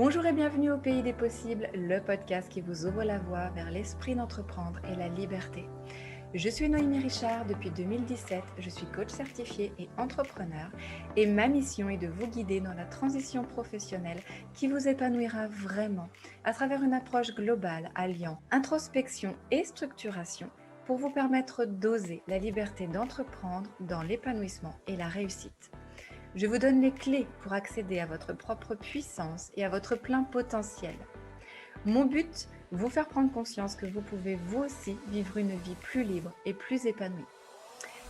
Bonjour et bienvenue au Pays des Possibles, le podcast qui vous ouvre la voie vers l'esprit d'entreprendre et la liberté. Je suis Noémie Richard, depuis 2017, je suis coach certifié et entrepreneur et ma mission est de vous guider dans la transition professionnelle qui vous épanouira vraiment à travers une approche globale alliant introspection et structuration pour vous permettre d'oser la liberté d'entreprendre dans l'épanouissement et la réussite. Je vous donne les clés pour accéder à votre propre puissance et à votre plein potentiel. Mon but, vous faire prendre conscience que vous pouvez vous aussi vivre une vie plus libre et plus épanouie.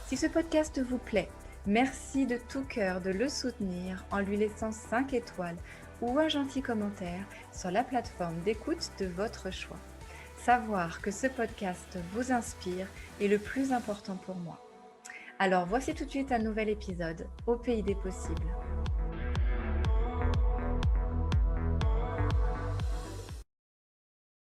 Si ce podcast vous plaît, merci de tout cœur de le soutenir en lui laissant 5 étoiles ou un gentil commentaire sur la plateforme d'écoute de votre choix. Savoir que ce podcast vous inspire est le plus important pour moi. Alors voici tout de suite un nouvel épisode au Pays des Possibles.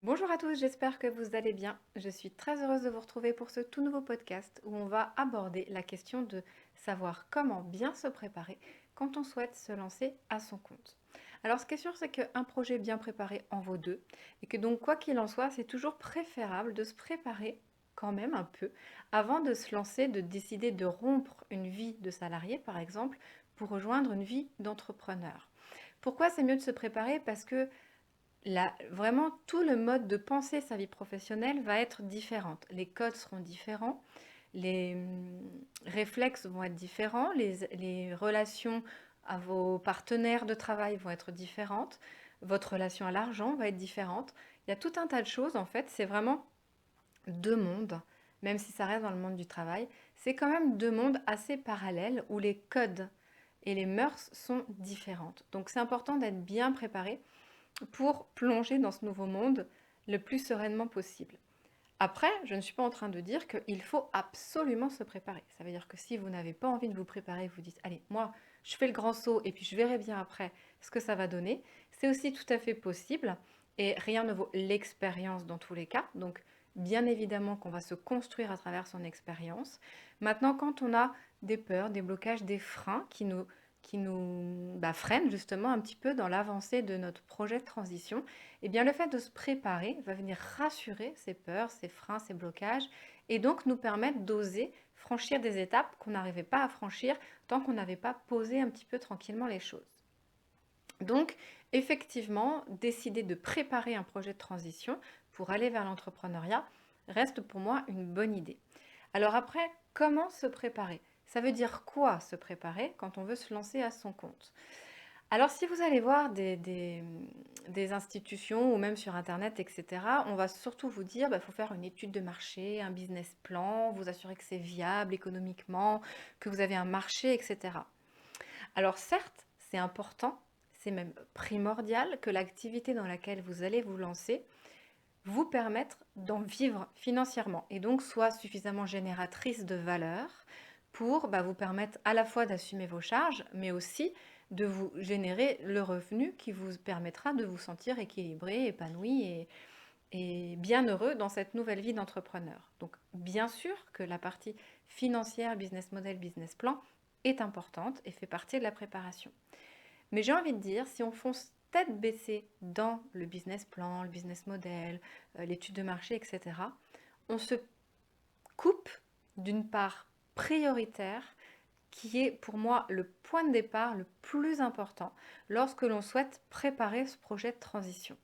Bonjour à tous, j'espère que vous allez bien. Je suis très heureuse de vous retrouver pour ce tout nouveau podcast où on va aborder la question de savoir comment bien se préparer quand on souhaite se lancer à son compte. Alors ce qui est sûr, c'est qu'un projet bien préparé en vaut deux et que donc quoi qu'il en soit, c'est toujours préférable de se préparer quand même un peu avant de se lancer, de décider de rompre une vie de salarié par exemple pour rejoindre une vie d'entrepreneur. Pourquoi c'est mieux de se préparer? Parce que vraiment, tout le mode de penser sa vie professionnelle va être différent. Les codes seront différents, les réflexes vont être différents, les relations à vos partenaires de travail vont être différentes, votre relation à l'argent va être différente. Il y a tout un tas de choses, en fait, c'est vraiment deux mondes, même si ça reste dans le monde du travail, c'est quand même deux mondes assez parallèles où les codes et les mœurs sont différentes. Donc c'est important d'être bien préparé pour plonger dans ce nouveau monde le plus sereinement possible. Après, je ne suis pas en train de dire qu'il faut absolument se préparer. Ça veut dire que si vous n'avez pas envie de vous préparer, vous dites, allez, moi, je fais le grand saut et puis je verrai bien après ce que ça va donner, c'est aussi tout à fait possible et rien ne vaut l'expérience dans tous les cas. Donc, bien évidemment qu'on va se construire à travers son expérience. Maintenant, quand on a des peurs, des blocages, des freins qui nous freinent justement un petit peu dans l'avancée de notre projet de transition, eh bien le fait de se préparer va venir rassurer ces peurs, ces freins, ces blocages et donc nous permettre d'oser franchir des étapes qu'on n'arrivait pas à franchir tant qu'on n'avait pas posé un petit peu tranquillement les choses. Donc, effectivement, décider de préparer un projet de transition pour aller vers l'entrepreneuriat reste pour moi une bonne idée. Alors après, comment se préparer? Ça veut dire quoi se préparer quand on veut se lancer à son compte? Alors si vous allez voir des institutions ou même sur internet, etc., on va surtout vous dire, il faut faire une étude de marché, un business plan, vous assurer que c'est viable économiquement, que vous avez un marché, etc. Alors certes, c'est important, c'est même primordial que l'activité dans laquelle vous allez vous lancer vous permette d'en vivre financièrement et donc soit suffisamment génératrice de valeur pour vous permettre à la fois d'assumer vos charges, mais aussi de vous générer le revenu qui vous permettra de vous sentir équilibré, épanoui et bien heureux dans cette nouvelle vie d'entrepreneur. Donc bien sûr que la partie financière, business model, business plan est importante et fait partie de la préparation. Mais j'ai envie de dire, si on fonce tête baissée dans le business plan, le business model, l'étude de marché, etc., on se coupe d'une part prioritaire qui est pour moi le point de départ le plus important lorsque l'on souhaite préparer ce projet de transition,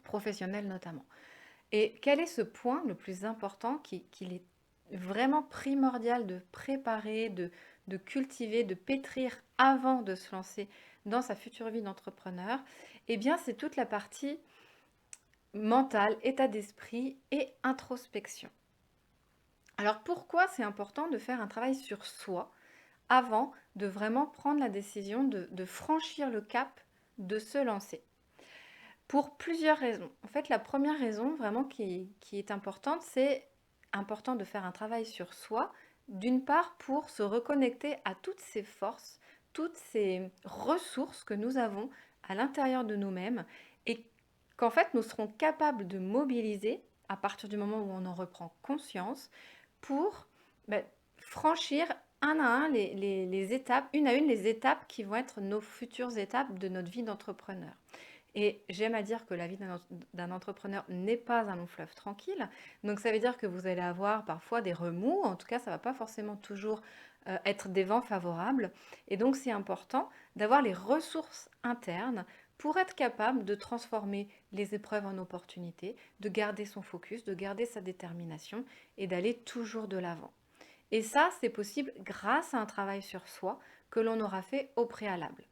professionnel notamment. Et quel est ce point le plus important qu'il est vraiment primordial de préparer, de cultiver, de pétrir avant de se lancer dans sa future vie d'entrepreneur? Eh bien, c'est toute la partie mentale, état d'esprit et introspection. Alors pourquoi c'est important de faire un travail sur soi avant de vraiment prendre la décision de franchir le cap, de se lancer? Pour plusieurs raisons. En fait, la première raison vraiment qui est importante, c'est important de faire un travail sur soi, d'une part pour se reconnecter à toutes ces forces, toutes ces ressources que nous avons à l'intérieur de nous-mêmes et qu'en fait nous serons capables de mobiliser à partir du moment où on en reprend conscience pour franchir un à un les étapes, une à une, les étapes qui vont être nos futures étapes de notre vie d'entrepreneur. Et j'aime à dire que la vie d'un entrepreneur n'est pas un long fleuve tranquille. Donc ça veut dire que vous allez avoir parfois des remous. En tout cas, ça ne va pas forcément toujours être des vents favorables. Et donc c'est important d'avoir les ressources internes pour être capable de transformer les épreuves en opportunités, de garder son focus, de garder sa détermination et d'aller toujours de l'avant. Et ça, c'est possible grâce à un travail sur soi que l'on aura fait au préalable.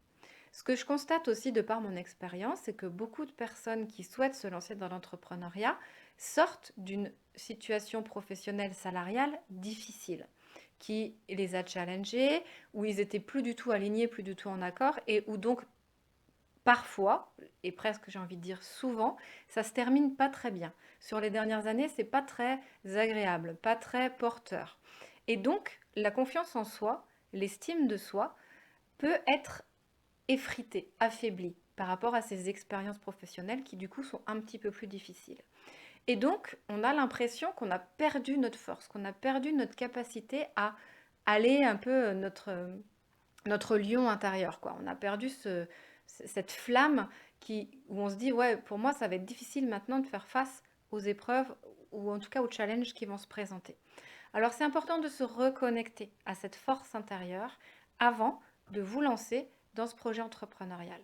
Ce que je constate aussi de par mon expérience, c'est que beaucoup de personnes qui souhaitent se lancer dans l'entrepreneuriat sortent d'une situation professionnelle salariale difficile, qui les a challengés, où ils étaient plus du tout alignés, plus du tout en accord, et où donc parfois, et presque j'ai envie de dire souvent, ça se termine pas très bien. Sur les dernières années, c'est pas très agréable, pas très porteur. Et donc, la confiance en soi, l'estime de soi, peut être effritée, affaiblie par rapport à ces expériences professionnelles qui du coup sont un petit peu plus difficiles. Et donc, on a l'impression qu'on a perdu notre force, qu'on a perdu notre capacité à aller un peu notre lion intérieur, quoi. On a perdu cette flamme où on se dit, ouais, pour moi, ça va être difficile maintenant de faire face aux épreuves ou en tout cas aux challenges qui vont se présenter. Alors, c'est important de se reconnecter à cette force intérieure avant de vous lancer dans ce projet entrepreneurial.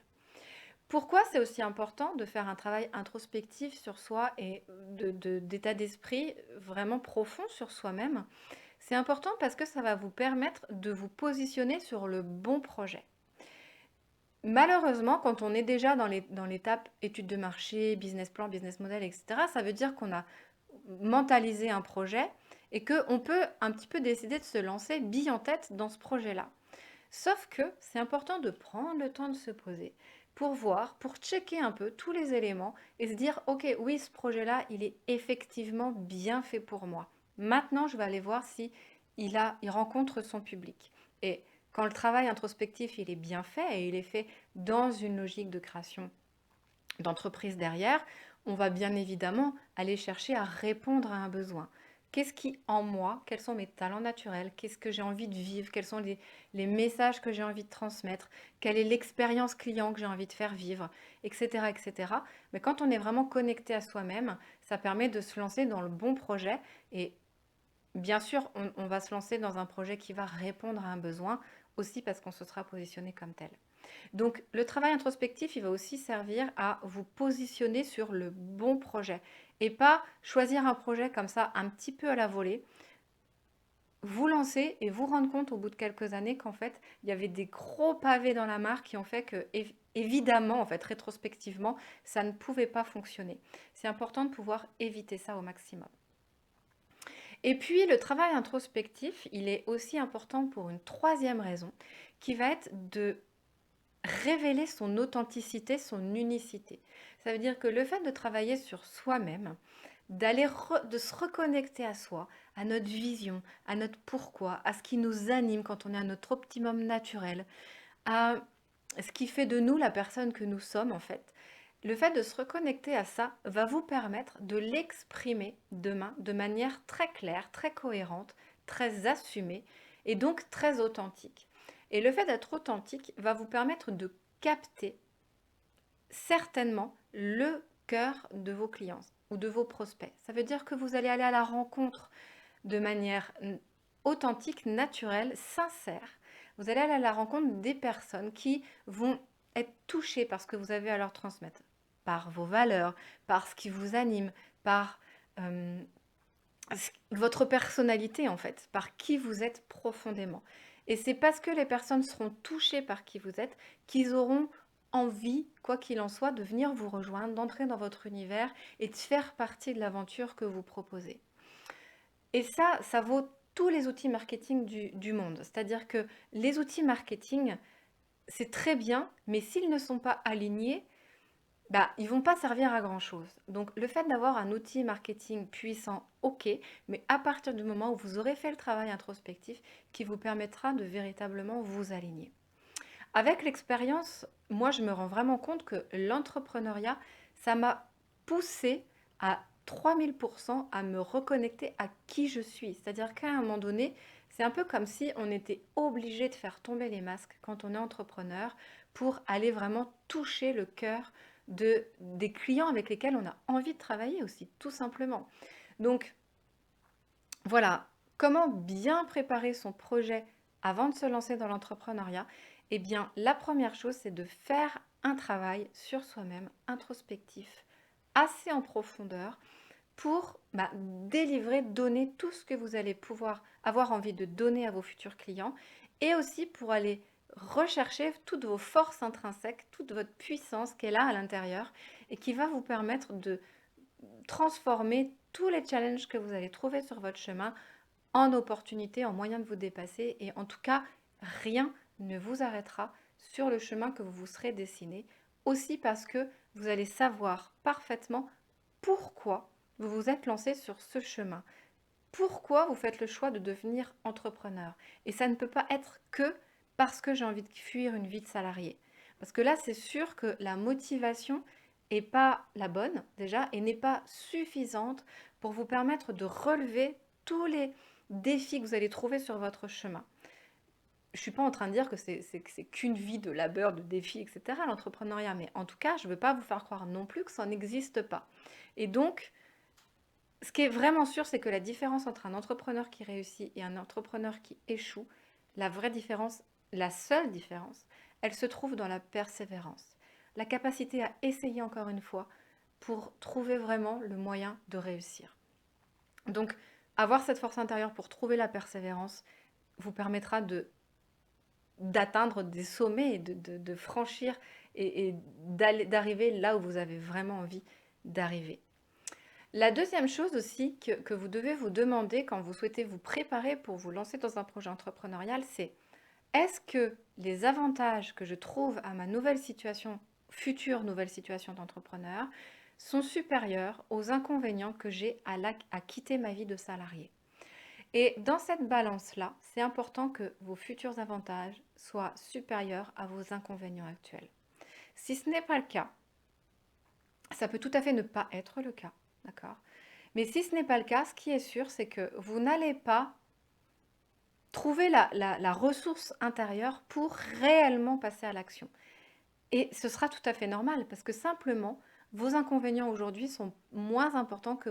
Pourquoi c'est aussi important de faire un travail introspectif sur soi et d'état d'esprit vraiment profond sur soi-même? C'est important parce que ça va vous permettre de vous positionner sur le bon projet. Malheureusement, quand on est déjà dans l'étape étude de marché, business plan, business model, etc., ça veut dire qu'on a mentalisé un projet et qu'on peut un petit peu décider de se lancer bille en tête dans ce projet-là. Sauf que c'est important de prendre le temps de se poser pour voir, pour checker un peu tous les éléments et se dire, ok, oui, ce projet-là, il est effectivement bien fait pour moi. Maintenant, je vais aller voir si il rencontre son public. Et quand le travail introspectif, il est bien fait et il est fait dans une logique de création d'entreprise derrière, on va bien évidemment aller chercher à répondre à un besoin. Qu'est-ce qui en moi, quels sont mes talents naturels, qu'est-ce que j'ai envie de vivre, quels sont les messages que j'ai envie de transmettre, quelle est l'expérience client que j'ai envie de faire vivre, etc., etc. Mais quand on est vraiment connecté à soi-même, ça permet de se lancer dans le bon projet et bien sûr, on va se lancer dans un projet qui va répondre à un besoin aussi parce qu'on se sera positionné comme tel. Donc, le travail introspectif, il va aussi servir à vous positionner sur le bon projet et pas choisir un projet comme ça un petit peu à la volée, vous lancer et vous rendre compte au bout de quelques années qu'en fait, il y avait des gros pavés dans la mare qui ont fait que, évidemment, en fait, rétrospectivement, ça ne pouvait pas fonctionner. C'est important de pouvoir éviter ça au maximum. Et puis, le travail introspectif, il est aussi important pour une troisième raison, qui va être de révéler son authenticité, son unicité. Ça veut dire que le fait de travailler sur soi-même, de se reconnecter à soi, à notre vision, à notre pourquoi, à ce qui nous anime quand on est à notre optimum naturel, à ce qui fait de nous la personne que nous sommes en fait. Le fait de se reconnecter à ça va vous permettre de l'exprimer demain de manière très claire, très cohérente, très assumée et donc très authentique. Et le fait d'être authentique va vous permettre de capter certainement le cœur de vos clients ou de vos prospects. Ça veut dire que vous allez aller à la rencontre de manière authentique, naturelle, sincère. Vous allez aller à la rencontre des personnes qui vont être touchées par ce que vous avez à leur transmettre, par vos valeurs, par ce qui vous anime, par euh, votre personnalité en fait, par qui vous êtes profondément. Et c'est parce que les personnes seront touchées par qui vous êtes qu'ils auront envie, quoi qu'il en soit, de venir vous rejoindre, d'entrer dans votre univers et de faire partie de l'aventure que vous proposez. Et ça vaut tous les outils marketing du monde. C'est-à-dire que les outils marketing, c'est très bien, mais s'ils ne sont pas alignés, bah, ils vont pas servir à grand-chose. Donc le fait d'avoir un outil marketing puissant, ok, mais à partir du moment où vous aurez fait le travail introspectif qui vous permettra de véritablement vous aligner. Avec l'expérience, moi je me rends vraiment compte que l'entrepreneuriat, ça m'a poussé à 3000% à me reconnecter à qui je suis. C'est-à-dire qu'à un moment donné, c'est un peu comme si on était obligé de faire tomber les masques quand on est entrepreneur pour aller vraiment toucher le cœur des clients avec lesquels on a envie de travailler aussi, tout simplement. Donc voilà, comment bien préparer son projet avant de se lancer dans l'entrepreneuriat? Eh bien, la première chose, c'est de faire un travail sur soi-même, introspectif, assez en profondeur, pour délivrer, donner tout ce que vous allez pouvoir avoir envie de donner à vos futurs clients, et aussi pour aller rechercher toutes vos forces intrinsèques, toute votre puissance qui est là à l'intérieur et qui va vous permettre de transformer tous les challenges que vous allez trouver sur votre chemin en opportunités, en moyens de vous dépasser. Et en tout cas, rien ne vous arrêtera sur le chemin que vous vous serez dessiné. Aussi parce que vous allez savoir parfaitement pourquoi vous vous êtes lancé sur ce chemin. Pourquoi vous faites le choix de devenir entrepreneur. Et ça ne peut pas être que parce que j'ai envie de fuir une vie de salarié. Parce que là, c'est sûr que la motivation n'est pas la bonne déjà et n'est pas suffisante pour vous permettre de relever tous les défis que vous allez trouver sur votre chemin. Je ne suis pas en train de dire que c'est qu'une vie de labeur, de défis, etc., l'entrepreneuriat, mais en tout cas, je ne veux pas vous faire croire non plus que ça n'existe pas. Et donc, ce qui est vraiment sûr, c'est que la différence entre un entrepreneur qui réussit et un entrepreneur qui échoue, la vraie différence, la seule différence, elle se trouve dans la persévérance. La capacité à essayer encore une fois pour trouver vraiment le moyen de réussir. Donc, avoir cette force intérieure pour trouver la persévérance vous permettra d'atteindre des sommets, et de franchir et d'arriver là où vous avez vraiment envie d'arriver. La deuxième chose aussi que vous devez vous demander quand vous souhaitez vous préparer pour vous lancer dans un projet entrepreneurial, c'est est-ce que les avantages que je trouve à ma nouvelle situation, future nouvelle situation d'entrepreneur, sont supérieurs aux inconvénients que j'ai à quitter ma vie de salarié? Et dans cette balance-là, c'est important que vos futurs avantages soient supérieurs à vos inconvénients actuels. Si ce n'est pas le cas, ça peut tout à fait ne pas être le cas, d'accord? Mais si ce n'est pas le cas, ce qui est sûr, c'est que vous n'allez pas trouver la ressource intérieure pour réellement passer à l'action. Et ce sera tout à fait normal parce que simplement, vos inconvénients aujourd'hui sont moins importants que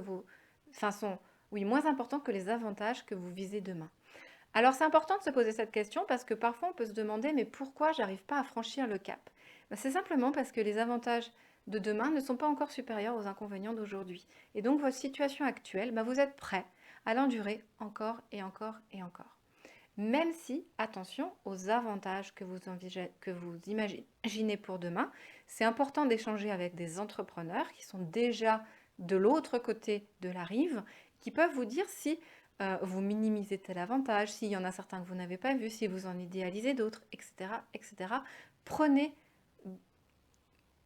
moins importants que les avantages que vous visez demain. Alors c'est important de se poser cette question parce que parfois on peut se demander mais pourquoi j'arrive pas à franchir le cap? C'est simplement parce que les avantages de demain ne sont pas encore supérieurs aux inconvénients d'aujourd'hui. Et donc votre situation actuelle, vous êtes prêt à l'endurer encore et encore et encore. Même si, attention aux avantages que vous imaginez pour demain, c'est important d'échanger avec des entrepreneurs qui sont déjà de l'autre côté de la rive, qui peuvent vous dire si vous minimisez tel avantage, s'il y en a certains que vous n'avez pas vus, si vous en idéalisez d'autres, etc., etc.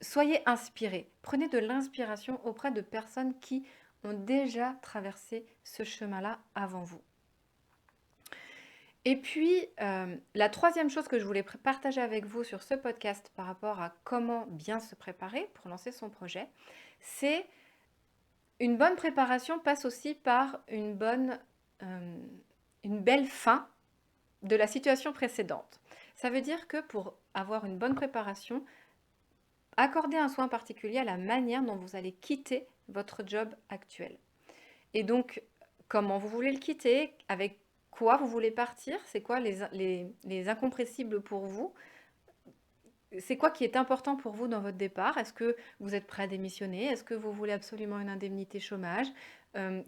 Soyez inspirés, prenez de l'inspiration auprès de personnes qui ont déjà traversé ce chemin-là avant vous. Et puis, la troisième chose que je voulais partager avec vous sur ce podcast par rapport à comment bien se préparer pour lancer son projet, c'est une bonne préparation passe aussi par une belle fin de la situation précédente. Ça veut dire que pour avoir une bonne préparation, accordez un soin particulier à la manière dont vous allez quitter votre job actuel. Et donc, comment vous voulez le quitter, avec quoi vous voulez partir, c'est quoi les incompressibles pour vous, c'est quoi qui est important pour vous dans votre départ, est-ce que vous êtes prêt à démissionner, est-ce que vous voulez absolument une indemnité chômage,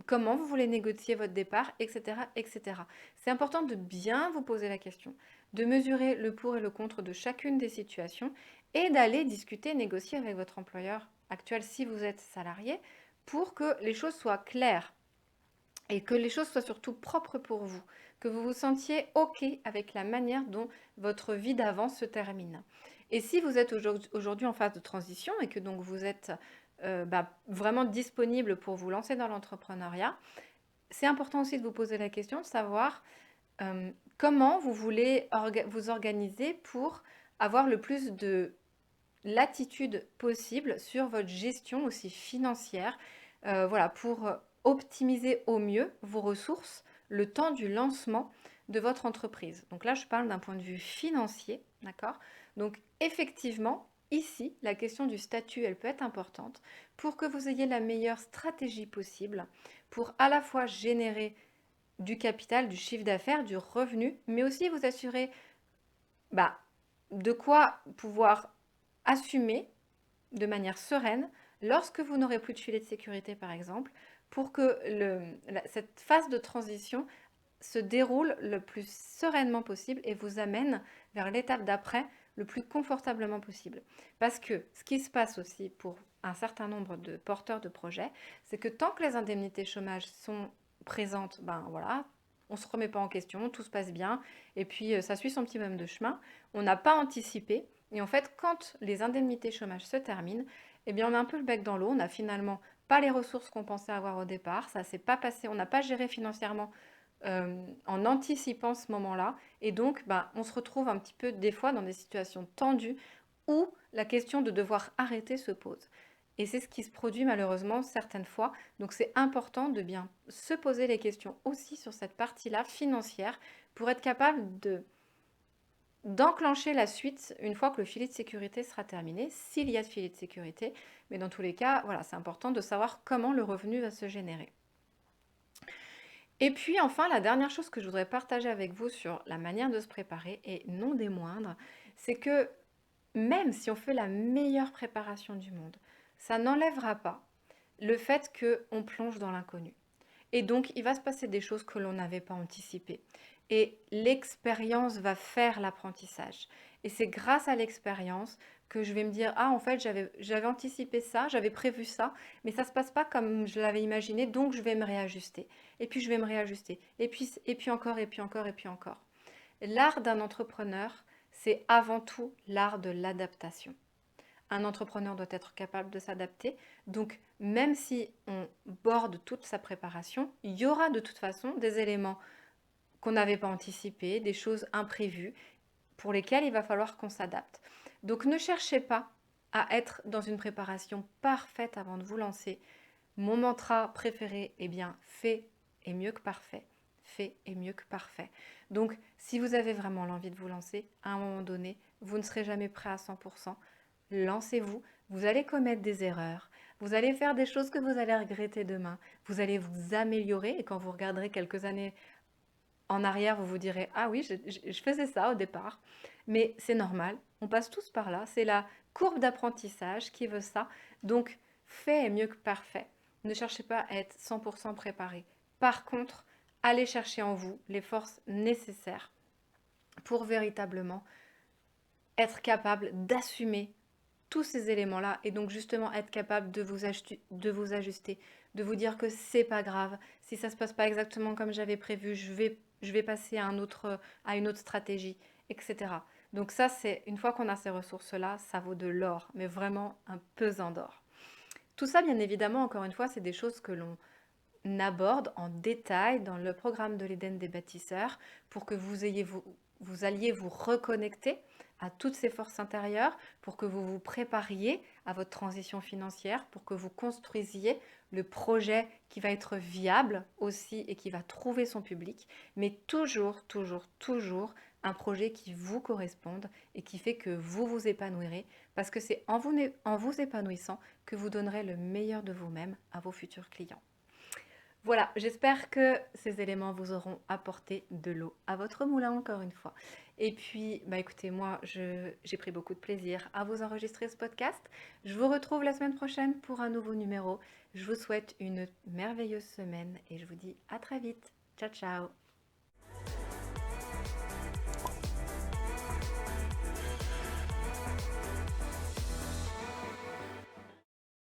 comment vous voulez négocier votre départ, etc., etc. C'est important de bien vous poser la question, de mesurer le pour et le contre de chacune des situations et d'aller discuter, négocier avec votre employeur actuel si vous êtes salarié pour que les choses soient claires. Et que les choses soient surtout propres pour vous, que vous vous sentiez OK avec la manière dont votre vie d'avant se termine. Et si vous êtes aujourd'hui en phase de transition et que donc vous êtes vraiment disponible pour vous lancer dans l'entrepreneuriat, c'est important aussi de vous poser la question de savoir comment vous voulez vous organiser pour avoir le plus de latitude possible sur votre gestion aussi financière, voilà, pour optimiser au mieux vos ressources le temps du lancement de votre entreprise. Donc là, je parle d'un point de vue financier, d'accord? Donc effectivement, ici, la question du statut, elle peut être importante pour que vous ayez la meilleure stratégie possible pour à la fois générer du capital, du chiffre d'affaires, du revenu, mais aussi vous assurer bah, de quoi pouvoir assumer de manière sereine lorsque vous n'aurez plus de filet de sécurité, par exemple, pour que cette phase de transition se déroule le plus sereinement possible et vous amène vers l'étape d'après le plus confortablement possible. Parce que ce qui se passe aussi pour un certain nombre de porteurs de projets, c'est que tant que les indemnités chômage sont présentes, ben voilà, on ne se remet pas en question, tout se passe bien, et puis ça suit son petit bonhomme de chemin. On n'a pas anticipé, et en fait, quand les indemnités chômage se terminent, eh bien on a un peu le bec dans l'eau, on n'a finalement pas les ressources qu'on pensait avoir au départ, ça s'est pas passé, on n'a pas géré financièrement en anticipant ce moment-là. Et donc, bah, on se retrouve un petit peu des fois dans des situations tendues où la question de devoir arrêter se pose. Et c'est ce qui se produit malheureusement certaines fois. Donc c'est important de bien se poser les questions aussi sur cette partie-là financière pour être capable d'enclencher la suite une fois que le filet de sécurité sera terminé, s'il y a de filet de sécurité. Mais dans tous les cas, voilà, c'est important de savoir comment le revenu va se générer. Et puis enfin, la dernière chose que je voudrais partager avec vous sur la manière de se préparer, et non des moindres, c'est que même si on fait la meilleure préparation du monde, ça n'enlèvera pas le fait qu'on plonge dans l'inconnu. Et donc, il va se passer des choses que l'on n'avait pas anticipées. Et l'expérience va faire l'apprentissage. Et c'est grâce à l'expérience que je vais me dire, ah, en fait, j'avais anticipé ça, j'avais prévu ça, mais ça ne se passe pas comme je l'avais imaginé, donc je vais me réajuster. Et puis, je vais me réajuster. Et puis encore, et puis encore, et puis encore. L'art d'un entrepreneur, c'est avant tout l'art de l'adaptation. Un entrepreneur doit être capable de s'adapter. Donc, même si on borde toute sa préparation, il y aura de toute façon des éléments qu'on n'avait pas anticipés, des choses imprévues pour lesquelles il va falloir qu'on s'adapte. Donc, ne cherchez pas à être dans une préparation parfaite avant de vous lancer. Mon mantra préféré, eh bien, fait est mieux que parfait. Fait est mieux que parfait. Donc, si vous avez vraiment l'envie de vous lancer, à un moment donné, vous ne serez jamais prêt à 100%. Lancez-vous, vous allez commettre des erreurs, vous allez faire des choses que vous allez regretter demain, vous allez vous améliorer et quand vous regarderez quelques années en arrière, vous vous direz, ah oui, je faisais ça au départ, mais c'est normal, on passe tous par là, c'est la courbe d'apprentissage qui veut ça, donc fait est mieux que parfait. Ne cherchez pas à être 100% préparé. Par contre, allez chercher en vous les forces nécessaires pour véritablement être capable d'assumer tous ces éléments-là et donc justement être capable de vous ajuster, de vous dire que c'est pas grave. Si ça se passe pas exactement comme j'avais prévu, je vais passer à une autre stratégie, etc. Donc ça, c'est une fois qu'on a ces ressources-là, ça vaut de l'or, mais vraiment un pesant d'or. Tout ça, bien évidemment, encore une fois, c'est des choses que l'on aborde en détail dans le programme de l'Éden des bâtisseurs pour que vous alliez vous reconnecter à toutes ces forces intérieures, pour que vous vous prépariez à votre transition financière, pour que vous construisiez le projet qui va être viable aussi et qui va trouver son public, mais toujours, toujours, toujours un projet qui vous corresponde et qui fait que vous vous épanouirez, parce que c'est en vous épanouissant que vous donnerez le meilleur de vous-même à vos futurs clients. Voilà, j'espère que ces éléments vous auront apporté de l'eau à votre moulin encore une fois. Et puis, bah écoutez, moi, j'ai pris beaucoup de plaisir à vous enregistrer ce podcast. Je vous retrouve la semaine prochaine pour un nouveau numéro. Je vous souhaite une merveilleuse semaine et je vous dis à très vite. Ciao, ciao!